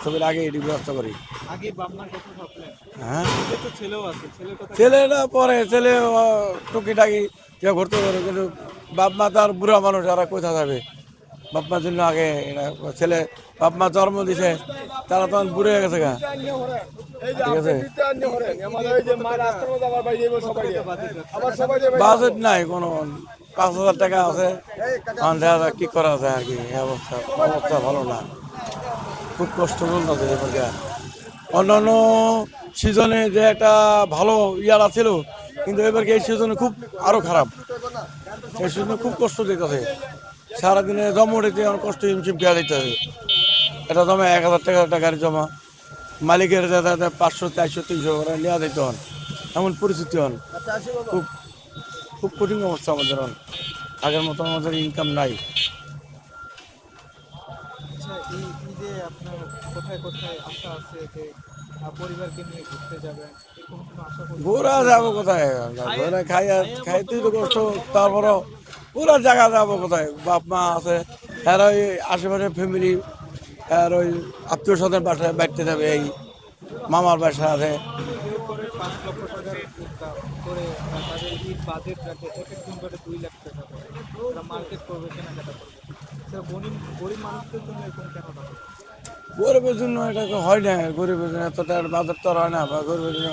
উৎসবের আগে এটি ব্যবস্থা করি। আগে বাপ-মার কথা ভাবলেন? হ্যাঁ, ছেলে তো ছেলেও আছে, ছেলের কথা ছেলেরা পরে ছেলে টুকিটাকি কেউ ঘুরতে পারে, কিন্তু বাপ মা তো আর বুড়া মানুষ, আর কোথা যাবে? বাপ মার জন্য আগে ছেলে, বাপ মা জন্ম দিছে, তারা তখন বুড়ে হয়ে গেছে গা, ঠিক আছে। বাজেট নাই কোনো, 5,000 টাকা আছে, এখন দেখা যাক কি করা যায় আর কি। এই অবস্থা অবস্থা ভালো না, খুব কষ্ট চলতেছে এবার। অন্যান্য সিজনে যে একটা ভালো ইয়ারা ছিল, কিন্তু এবার এই সিজনে খুব আরো খারাপ। এই সিজনে খুব কষ্ট দিতেছে, সারাদিনে জমা উঠেছে, অনেক কষ্ট হিমশিম খেয়া দিতেছে। এটা জমা 1,000 টাকা একটা গাড়ি জমা, মালিকের 500, 400, 300 করে নেওয়া দিতে হন, এমন পরিস্থিতি হন। খুব খুব কঠিন অবস্থা আমাদের হন, আগের মতো আমাদের ইনকাম নাই। আচ্ছা, এই ঈদে আপনার কোথায় কোথায় আশা আছে যে পরিবারকে নিয়ে ঘুরতে যাবেন, এরকম কোনো আশা করছেন? ঘোরা যাবো কোথায়? ঘোরা খাইতেই তো কষ্ট, তারপরও পুরা জায়গা যাবো কোথায়? বাপ মা আছে, আর ওই আশেপাশে ফ্যামিলি, আর ওই আত্মীয় স্বজন বাসায় বাড়তে যাবে, এই মামার বাসা আছে। কেউ করে 5 লক্ষ টাকার ইনকাম করে তাদের ঈদ বাজেট রাখে, এক একজন করে 2 লাখ টাকা করে। তারা মার্কেট করবে, কেনাকাটা করবে। স্যার, গরিব গরিব মানুষদের জন্য এরকম কেন থাকে? গরিবের জন্য এটা তো হয় না, গরিবের জন্য এত টাকার বাজার তো আর হয় না, বা গরিবের জন্য